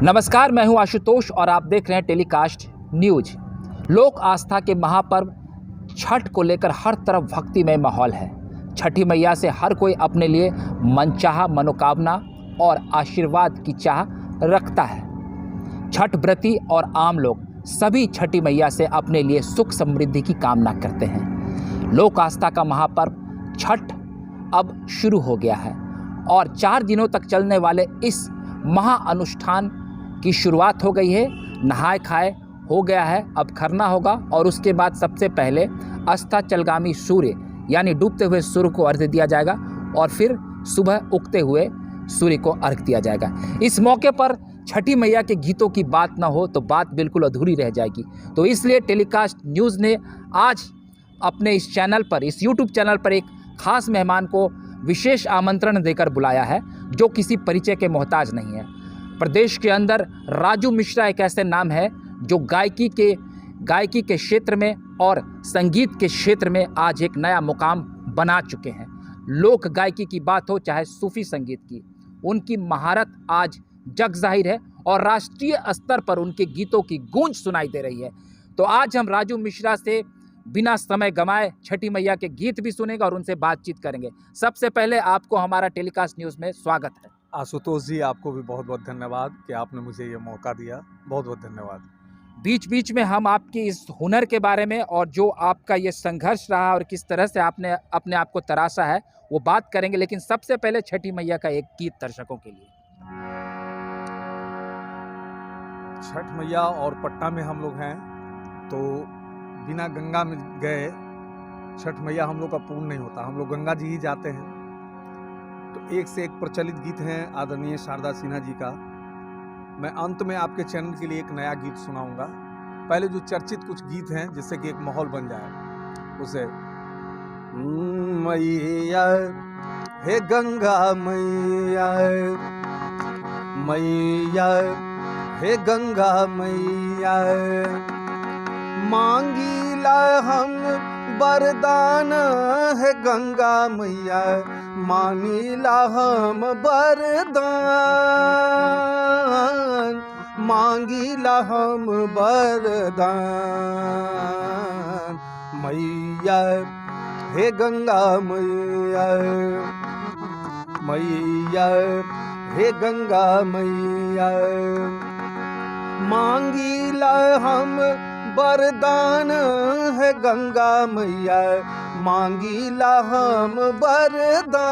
नमस्कार, मैं हूं आशुतोष और आप देख रहे हैं टेलीकास्ट न्यूज। लोक आस्था के महापर्व छठ को लेकर हर तरफ भक्तिमय माहौल है। छठी मैया से हर कोई अपने लिए मनचाहा मनोकामना और आशीर्वाद की चाह रखता है। छठ व्रती और आम लोग सभी छठी मैया से अपने लिए सुख समृद्धि की कामना करते हैं। लोक आस्था का महापर्व छठ अब शुरू हो गया है और 4 दिनों तक चलने वाले इस महाअनुष्ठान की शुरुआत हो गई है। नहाए खाए हो गया है, अब खरना होगा और उसके बाद सबसे पहले अस्ताचलगामी सूर्य यानी डूबते हुए सूर्य को अर्घ्य दिया जाएगा और फिर सुबह उगते हुए सूर्य को अर्घ्य दिया जाएगा। इस मौके पर छठी मैया के गीतों की बात ना हो तो बात बिल्कुल अधूरी रह जाएगी। तो इसलिए टेलीकास्ट न्यूज़ ने आज अपने इस चैनल पर, इस यूट्यूब चैनल पर एक खास मेहमान को विशेष आमंत्रण देकर बुलाया है जो किसी परिचय के मोहताज नहीं है। प्रदेश के अंदर राजू मिश्रा एक ऐसे नाम है जो गायकी के क्षेत्र में और संगीत के क्षेत्र में आज एक नया मुकाम बना चुके हैं। लोक गायकी की बात हो चाहे सूफी संगीत की, उनकी महारत आज जग जाहिर है और राष्ट्रीय स्तर पर उनके गीतों की गूंज सुनाई दे रही है। तो आज हम राजू मिश्रा से बिना समय गंवाए छठी मैया के गीत भी सुनेंगे और उनसे बातचीत करेंगे। सबसे पहले आपको हमारा टेलीकास्ट न्यूज़ में स्वागत है। आशुतोष जी, आपको भी बहुत बहुत धन्यवाद कि आपने मुझे ये मौका दिया। बहुत बहुत धन्यवाद। बीच बीच में हम आपकी इस हुनर के बारे में और जो आपका ये संघर्ष रहा और किस तरह से आपने अपने आप को तराशा है वो बात करेंगे, लेकिन सबसे पहले छठी मैया का एक गीत दर्शकों के लिए। छठ मैया और पटना में हम लोग हैं तो बिना गंगा में गए छठ मैया हम लोग का पूर्ण नहीं होता। हम लोग गंगा जी ही जाते हैं। तो एक से एक प्रचलित गीत हैं आदरणीय शारदा सिन्हा जी का। मैं अंत में आपके चैनल के लिए एक नया गीत सुनाऊंगा। पहले जो चर्चित कुछ गीत हैं जिससे कि एक माहौल बन जाए उसे। मैया हे गंगा मैया, मैया हे गंगा मैया, मांगीला हम वरदान है गंगा मैया, मांगीला हम वरदान, मांगीला हम वरदान। मैया हे गंगा मैया, मैया हे गंगा मैया, मांगीला हम वरदान है गंगा मैया, मांगीला हम वरदान,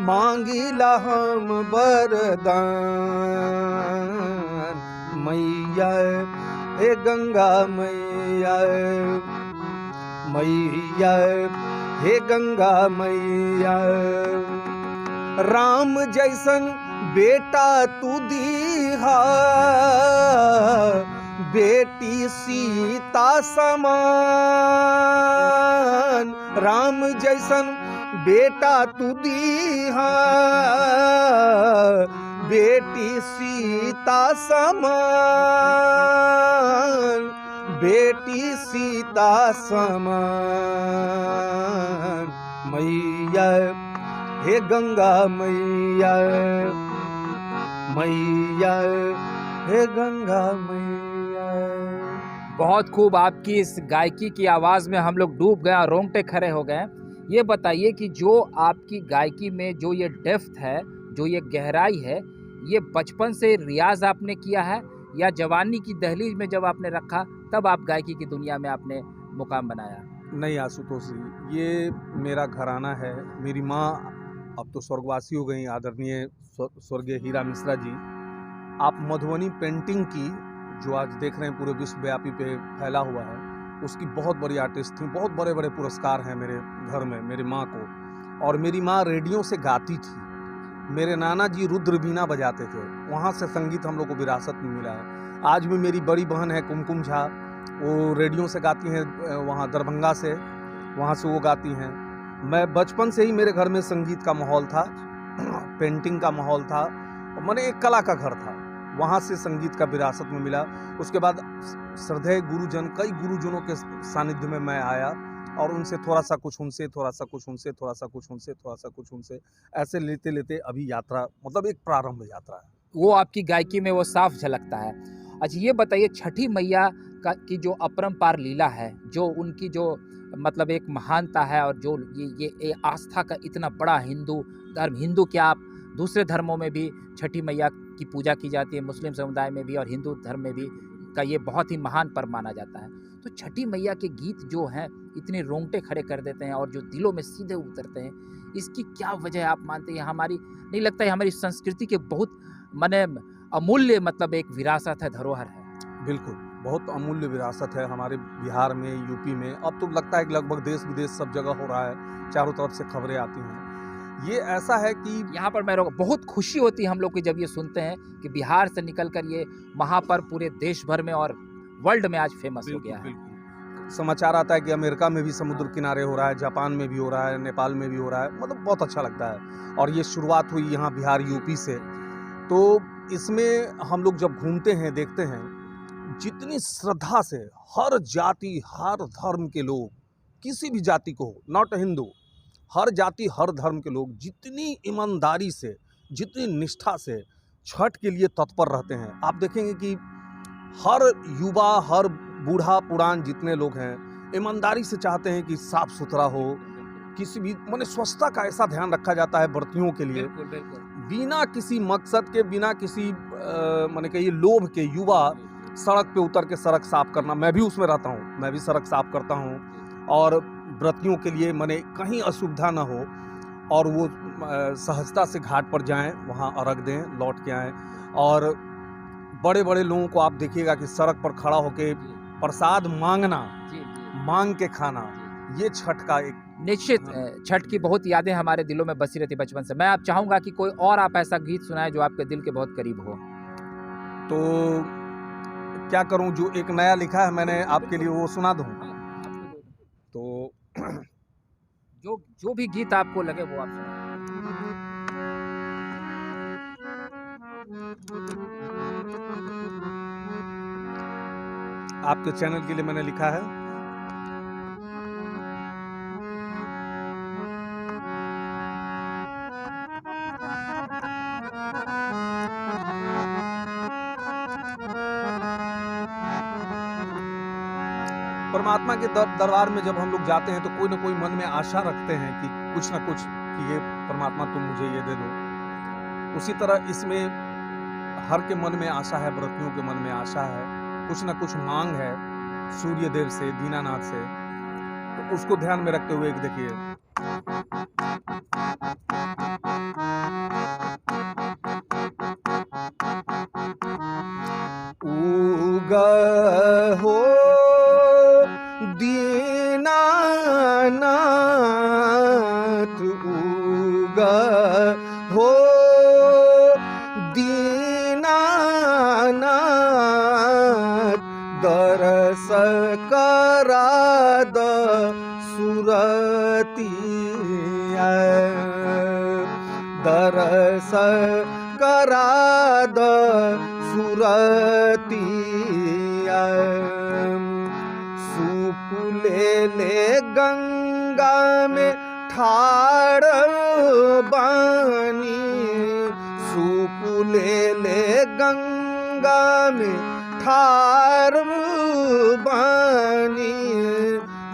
मांगीला हम वरदान। मैया हे गंगा मैया, मैया हे गंगा मैया, राम जैसन बेटा तू दीहा, बेटी सीता समान, राम जैसन बेटा तू दीहा, बेटी सीता समान, बेटी सीता समान। मैया हे गंगा मैया, मैया हे गंगा मैया। बहुत खूब, आपकी इस गायकी की आवाज़ में हम लोग डूब गए और रोंगटे खड़े हो गए। ये बताइए कि जो आपकी गायकी में जो ये डेप्थ है, जो ये गहराई है, ये बचपन से रियाज आपने किया है या जवानी की दहलीज में जब आपने रखा तब आप गायकी की दुनिया में आपने मुकाम बनाया? नहीं आशुतोष जी, ये मेरा घराना है। मेरी माँ अब तो स्वर्गवासी हो गई, आदरणीय स्वर्गीय हीरा मिश्रा जी। आप मधुबनी पेंटिंग की जो आज देख रहे हैं पूरे विश्वव्यापी पे फैला हुआ है, उसकी बहुत बड़ी आर्टिस्ट थी। बहुत बड़े बड़े पुरस्कार हैं मेरे घर में मेरी माँ को। और मेरी माँ रेडियो से गाती थी। मेरे नाना जी रुद्र बीना बजाते थे, वहाँ से संगीत हम लोग को विरासत में मिला है। आज भी मेरी बड़ी बहन है कुमकुम झा, वो रेडियो से गाती हैं, वहाँ दरभंगा से, वहाँ से वो गाती हैं। मैं बचपन से ही मेरे घर में संगीत का माहौल था, पेंटिंग का माहौल था, और मैंने एक कला का घर था, वहाँ से संगीत का विरासत में मिला। उसके बाद श्रद्धेय गुरुजन, कई गुरुजनों के सानिध्य में मैं आया और उनसे थोड़ा सा कुछ उनसे, थोड़ा सा कुछ उनसे, थोड़ा सा कुछ उनसे, थोड़ा सा कुछ उनसे, ऐसे लेते लेते अभी यात्रा मतलब एक प्रारंभ यात्रा है। वो आपकी गायकी में वो साफ झलकता है। अच्छा ये बताइए, छठी मैया का की जो अपरंपार लीला है, जो उनकी जो मतलब एक महानता है, और जो ये आस्था का इतना बड़ा हिंदू धर्म, हिंदू क्या आप दूसरे धर्मों में भी छठी मैया की पूजा की जाती है, मुस्लिम समुदाय में भी और हिंदू धर्म में भी का ये बहुत ही महान पर्व माना जाता है। तो छठी मैया के गीत जो हैं इतने रोंगटे खड़े कर देते हैं और जो दिलों में सीधे उतरते हैं, इसकी क्या वजह है आप मानते हैं? हमारी नहीं लगता है हमारी संस्कृति के बहुत माने अमूल्य मतलब एक विरासत है, धरोहर है। बिल्कुल, बहुत अमूल्य विरासत है हमारे बिहार में, यूपी में। अब तो लगता है कि लगभग देश विदेश सब जगह हो रहा है, चारों तरफ से खबरें आती हैं। ये ऐसा है कि यहाँ पर मैं बहुत खुशी होती है हम लोग को जब ये सुनते हैं कि बिहार से निकलकर ये महापर्व पूरे देश भर में और वर्ल्ड में आज फेमस हो गया है। बिल्कुल समाचार आता है कि अमेरिका में भी समुद्र किनारे हो रहा है, जापान में भी हो रहा है, नेपाल में भी हो रहा है, मतलब बहुत अच्छा लगता है। और ये शुरुआत हुई यहाँ बिहार यूपी से। तो इसमें हम लोग जब घूमते हैं, देखते हैं, जितनी श्रद्धा से हर जाति, हर धर्म के लोग, किसी भी जाति को हो, नॉट हिंदू, हर जाति हर धर्म के लोग जितनी ईमानदारी से, जितनी निष्ठा से छठ के लिए तत्पर रहते हैं। आप देखेंगे कि हर युवा, हर बूढ़ा पुरान जितने लोग हैं, ईमानदारी से चाहते हैं कि साफ सुथरा हो, किसी भी माने स्वच्छता का ऐसा ध्यान रखा जाता है व्रतियों के लिए। बिल्कुल बिल्कुल। बिना किसी मकसद के, बिना किसी माने कहिए लोभ के, युवा सड़क पे उतर के सड़क साफ करना, मैं भी उसमें रहता हूँ, मैं भी सड़क साफ करता हूँ। और व्रतियों के लिए माने कहीं असुविधा ना हो और वो सहजता से घाट पर जाएं, वहाँ अर्घ दें, लौट के आएँ। और बड़े बड़े लोगों को आप देखिएगा कि सड़क पर खड़ा होके प्रसाद मांगना, मांग के खाना, ये छठ का एक निश्चित छठ की बहुत यादें हमारे दिलों में बसी रहती बचपन से। मैं आप चाहूँगा कि कोई और आप ऐसा गीत सुनाएं जो आपके दिल के बहुत करीब हो। तो क्या करूं, जो एक नया लिखा है मैंने आपके लिए वो सुना दूं। तो जो भी गीत आपको लगे वो आप सुनाएं। आपके चैनल के लिए मैंने लिखा है। परमात्मा के दरबार में जब हम लोग जाते हैं तो कोई ना कोई मन में आशा रखते हैं कि कुछ ना कुछ, कि ये परमात्मा तुम मुझे ये दे दो। उसी तरह इसमें हर के मन में आशा है, व्रतियों के मन में आशा है, कुछ ना कुछ मांग है सूर्य देव से, दीनानाथ से। तो उसको ध्यान में रखते हुए एक देखिए, उगा हो दीनानाथ, उगा हो दीनानाथ, दरस करा द सुरतिया, दरस करा द सुरतिया। सूप ले ले गंगा में ठाड़ बानी, सूप ले ले गंगा में ठाड़ बानी,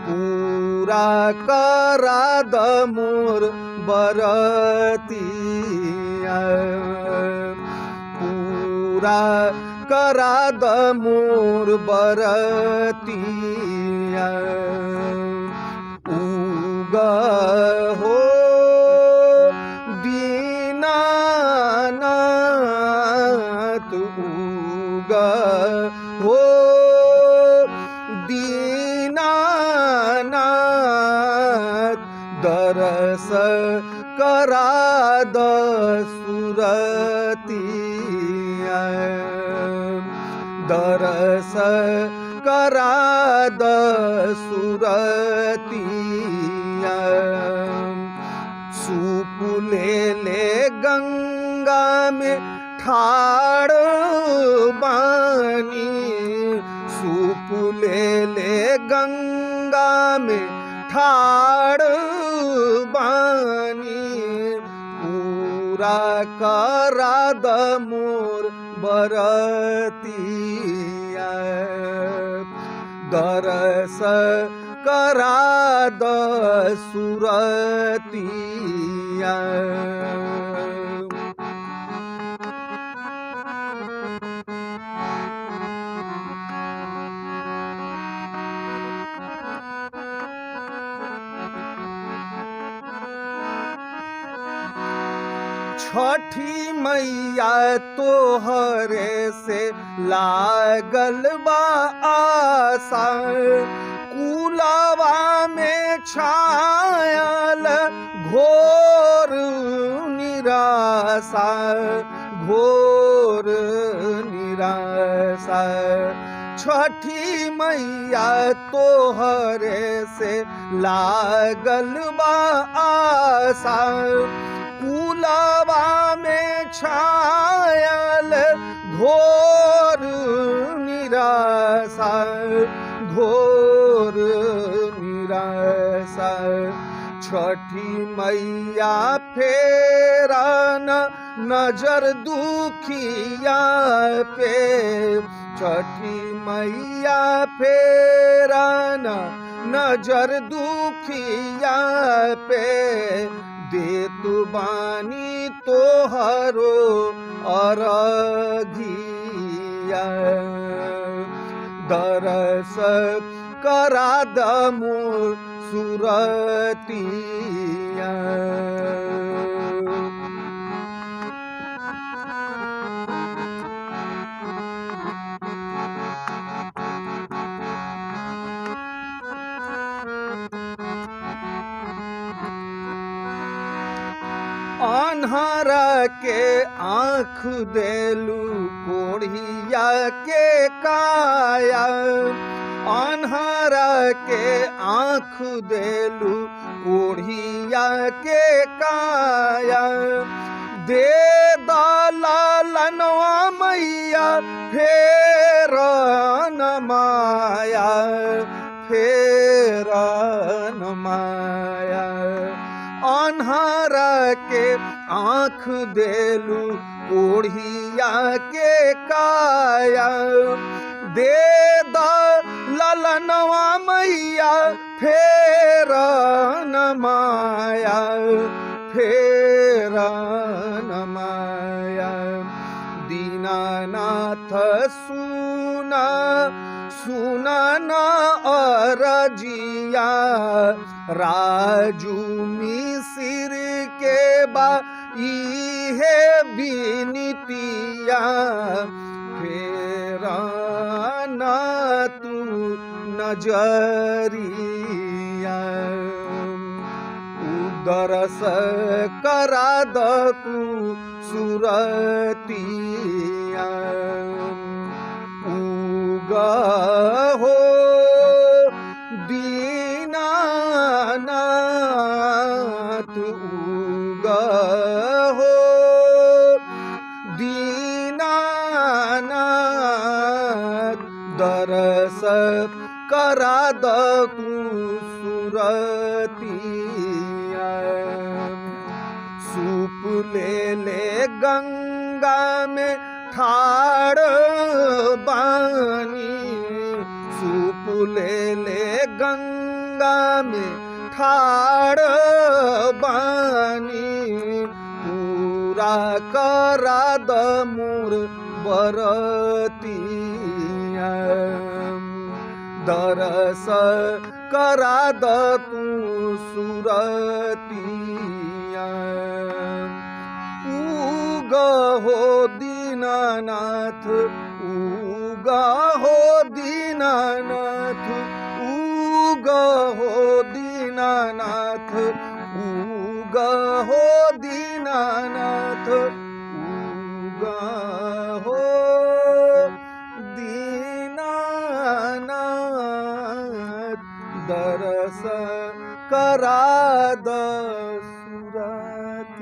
पूरा करा द मोर बरतिया, पूरा करा द मोर बरतिया। उगा हो दीनानाथ, उगा हो दीनानाथ, दरस करा द सुरतिया, दरस करा द सुरतिया। सूप ले ले गंगा में ठाड़ बानी, सूप ले ले गंगा में ठाड़ बानी पूरा करा द मोर बरतिया दरस करा द सुरतिया छठी मैया तोहरे से लागल बा आशा कुलवा में छायल घोर निराशा घोर निराशा छठी मैया तोहरे से लागल बा आशा कुलवा में छायल घोर निराशा घोर निराशा छठी मैया फेरन नजर दुखिया पे छठी मैया फेरन नजर दुखिया पे दे तु बानी तोहरो अरघिया दरस करा द मोर सुरतिया अन्हारा के आँख देलू कोढ़िया के काया अन्हारा के आँख देलू कोढ़िया के काया दे दलनवा मैया फेर न माया फेर न माया अन्हारा के आँख देलू कोढ़िया के काया दे द ललनवा मैया फेर न माया फेर न माया दीनानाथ सुना सुना न अरजिया राजू मिसिर के बा इहे बिनतिया फेरा न तू नजरिया उदरस करा द तू सुरतिया उगा हो दीनानाथ उगा हो दीनानाथ दरस करा द तू सुरतिया सूप ले ले गंगा में ठाड़ बानी सूप ले ले गंगा में ठाड़ बानी पूरा करा द मोर बरतिया दरस करा द तू सुरतिया उगा हो दीनानाथ उगा हो दीनानाथ उगा हो दीनानाथ उगा हो दीनानाथ उगा हो दीनानाथ दरस करा द सुरतिया।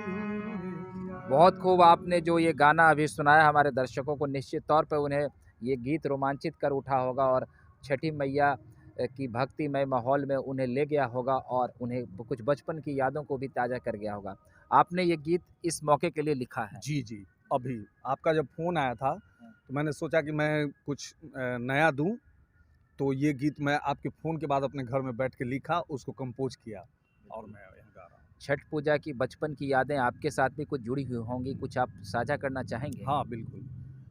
बहुत खूब आपने जो ये गाना अभी सुनाया हमारे दर्शकों को, निश्चित तौर पे उन्हें ये गीत रोमांचित कर उठा होगा और छठी मैया कि भक्तिमय माहौल में उन्हें ले गया होगा और उन्हें कुछ बचपन की यादों को भी ताज़ा कर गया होगा। आपने ये गीत इस मौके के लिए लिखा है। जी, जी। अभी आपका जब फ़ोन आया था, तो मैंने सोचा कि मैं कुछ नया दूँ, तो ये गीत मैं आपके फ़ोन के बाद अपने घर में बैठ के लिखा, उसको कंपोज़ किया और मैं यहाँ गा रहा हूँ। छठ पूजा की बचपन की यादें आपके साथ भी कुछ जुड़ी हुई होंगी, कुछ आप साझा करना चाहेंगे? हाँ, बिल्कुल।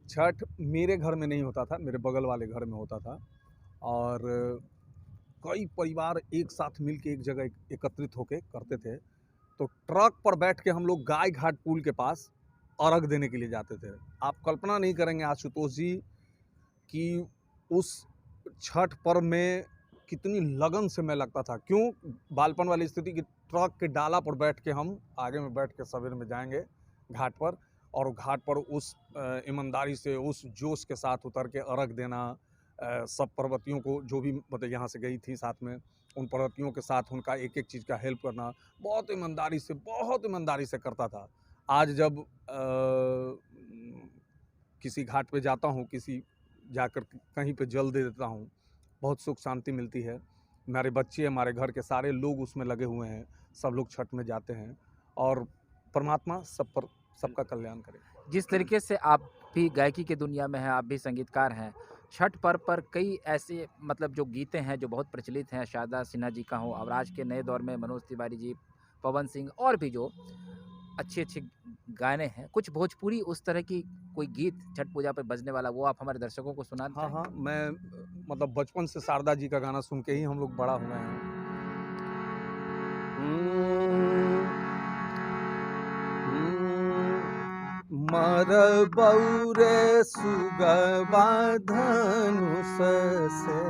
छठ मेरे घर में नहीं होता था, मेरे बगल वाले घर में होता था और कई परिवार एक साथ मिल के एक जगह एकत्रित होके करते थे। तो ट्रक पर बैठ के हम लोग गाय घाट पुल के पास अर्घ देने के लिए जाते थे। आप कल्पना नहीं करेंगे आशुतोष जी कि उस छठ पर्व में कितनी लगन से मैं लगता था। क्यों? बालपन वाली स्थिति कि ट्रक के डाला पर बैठ के हम आगे में बैठ के सवेरे में जाएँगे घाट पर और घाट पर उस ईमानदारी से, उस जोश के साथ उतर के अर्घ देना, सब पर्वतियों को जो भी मतलब यहाँ से गई थी साथ में, उन पर्वतियों के साथ उनका एक-एक चीज़ का हेल्प करना, बहुत ईमानदारी से करता था। आज जब किसी घाट पे जाता हूँ, किसी जाकर कहीं पे जल दे देता हूँ, बहुत सुख शांति मिलती है। हमारे बच्चे, हमारे घर के सारे लोग उसमें लगे हुए हैं, सब लोग छठ में जाते हैं और परमात्मा सबका कल्याण करे। जिस तरीके से आप भी गायकी की दुनिया में हैं, आप भी संगीतकार हैं, छठ पर्व पर कई ऐसे मतलब जो गीतें हैं जो बहुत प्रचलित हैं, शारदा सिन्हा जी का हो, अब आज के नए दौर में मनोज तिवारी जी, पवन सिंह और भी जो अच्छे-अच्छे गाने हैं, कुछ भोजपुरी उस तरह की कोई गीत छठ पूजा पे बजने वाला वो आप हमारे दर्शकों को सुनाना हाँ, हाँ, चाहेंगे? मैं मतलब बचपन से शारदा जी का गाना सुन के ही हम लोग बड़ा हुए हैं। मरबौ रे सुगवा धनुष से,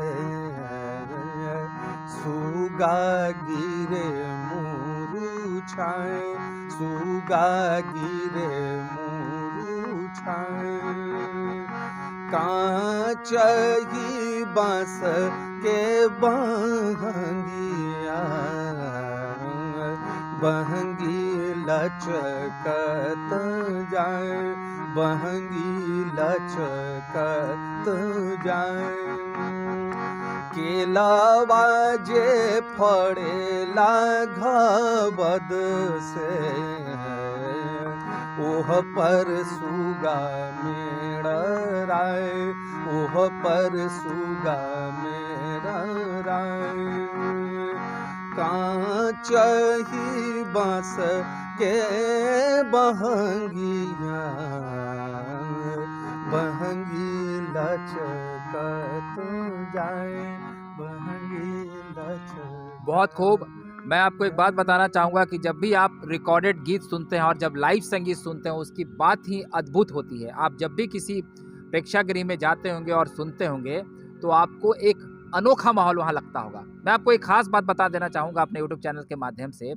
सुगा गिरे मुरुछाए, सुगा गिरे मुरुछाए। काँच ही बाँस के बहंगिया, बहंगी लचकत जाए, बहंगी लचकत जाए। केलावा जे फड़ेला घबद से, ओह पर सुगा मेड़राए, ओह पर सुगा मेड़राए। काँच ही बाँस के बहंगिया, बहंगी लचकत जाए, बहंगी लचकत। बहुत खूब। मैं आपको एक बात बताना चाहूँगा कि जब भी आप रिकॉर्डेड गीत सुनते हैं और जब लाइव संगीत सुनते हैं, उसकी बात ही अद्भुत होती है। आप जब भी किसी प्रेक्षागृह में जाते होंगे और सुनते होंगे, तो आपको एक अनोखा माहौल वहाँ लगता होगा। मैं आपको एक ख़ास बात बता देना चाहूँगा अपने यूट्यूब चैनल के माध्यम से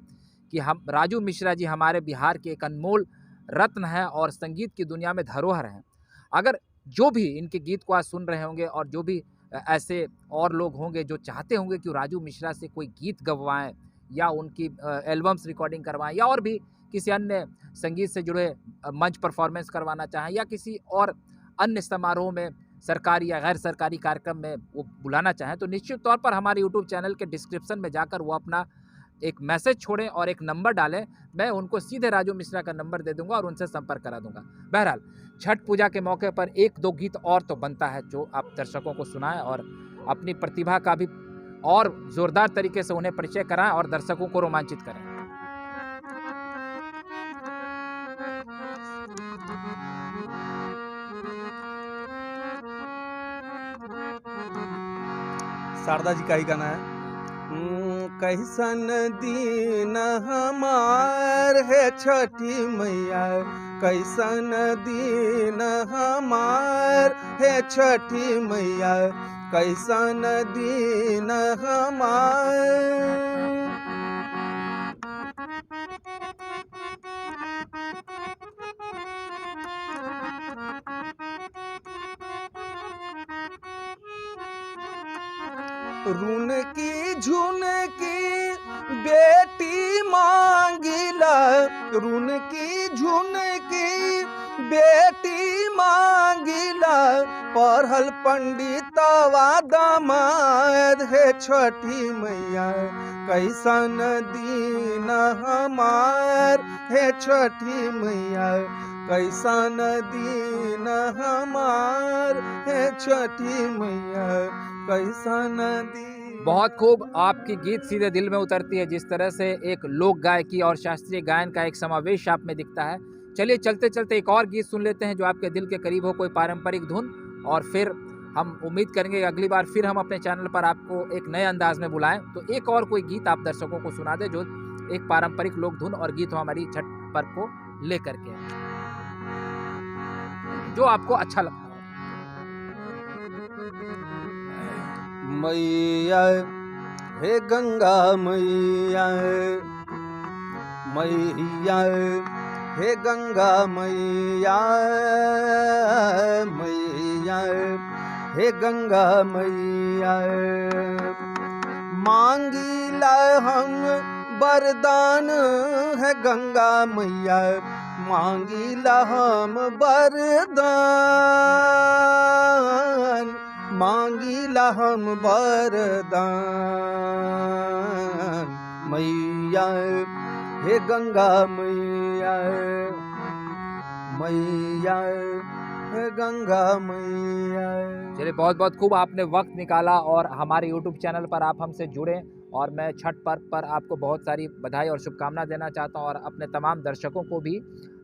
कि हम राजू मिश्रा जी हमारे बिहार के एक अनमोल रत्न हैं और संगीत की दुनिया में धरोहर हैं। अगर जो भी इनके गीत को आज सुन रहे होंगे और जो भी ऐसे और लोग होंगे जो चाहते होंगे कि राजू मिश्रा से कोई गीत गवाएँ या उनकी एल्बम्स रिकॉर्डिंग करवाएँ या और भी किसी अन्य संगीत से जुड़े मंच परफॉर्मेंस करवाना चाहें या किसी और अन्य समारोह में सरकारी या गैर सरकारी कार्यक्रम में वो बुलाना चाहें, तो निश्चित तौर पर हमारे यूट्यूब चैनल के डिस्क्रिप्शन में जाकर वो अपना एक मैसेज छोड़ें और एक नंबर डालें। मैं उनको सीधे राजू मिश्रा का नंबर दे दूँगा और उनसे संपर्क करा दूँगा। बहरहाल, छठ पूजा के मौके पर 1-2 गीत और तो बनता है जो आप दर्शकों को सुनाएँ और अपनी प्रतिभा का भी और ज़ोरदार तरीके से उन्हें परिचय कराएँ और दर्शकों को रोमांचित करें। शारदा जी का ही गाना है। कैसन दिन हमार है छठी मैया, कैसन दिन हमार है छठी मैया, कैसन दिन हमार। रुन की झुन की बेटी मांगिला, रुन की झुन की बेटी मांगिला, पढ़ल पंडितवा दामाद हे छठी मैया कैसन दीन हमार हे छठी मैया कैसन दीन हमार हे छठी मैया कैसन दीन। बहुत खूब, आपकी गीत सीधे दिल में उतरती है। जिस तरह से एक लोक गायकी और शास्त्रीय गायन का एक समावेश आप में दिखता है। चलिए चलते चलते एक और गीत सुन लेते हैं जो आपके दिल के करीब हो, कोई पारंपरिक धुन, और फिर हम उम्मीद करेंगे कि अगली बार फिर हम अपने चैनल पर आपको एक नए अंदाज में बुलाएं। तो एक और कोई गीत आप दर्शकों को सुना दें जो एक पारंपरिक लोक धुन और गीत हो हमारी छठ पर्व को लेकर के, जो आपको अच्छा लगता हो। मैया हे गंगा मैया मैया हे गंगा मैया मैया हे गंगा मैया मांगीला हम वरदान है गंगा मैया मांगीला हम वरदान मांगीला हम वरदान मैया हे गंगा मैया मैया हे गंगा मैया। चलिए बहुत बहुत खूब, आपने वक्त निकाला और हमारे YouTube चैनल पर आप हमसे जुड़े, और मैं छठ पर्व पर आपको बहुत सारी बधाई और शुभकामना देना चाहता हूं। और अपने तमाम दर्शकों को भी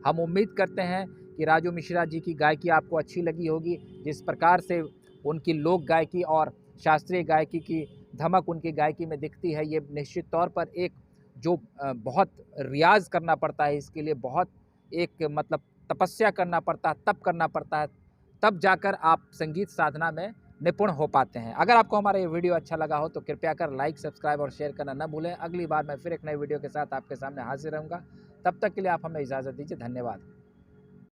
हम उम्मीद करते हैं कि राजू मिश्रा जी की गायकी आपको अच्छी लगी होगी। जिस प्रकार से उनकी लोक गायकी और शास्त्रीय गायकी की धमक उनकी गायकी में दिखती है, ये निश्चित तौर पर एक जो बहुत रियाज़ करना पड़ता है, इसके लिए बहुत एक मतलब तपस्या करना पड़ता है, तप करना पड़ता है, तब जाकर आप संगीत साधना में निपुण हो पाते हैं। अगर आपको हमारा ये वीडियो अच्छा लगा हो तो कृपया कर लाइक, सब्सक्राइब और शेयर करना न भूलें। अगली बार मैं फिर एक नए वीडियो के साथ आपके सामने हाजिर रहूँगा। तब तक के लिए आप हमें इजाज़त दीजिए। धन्यवाद।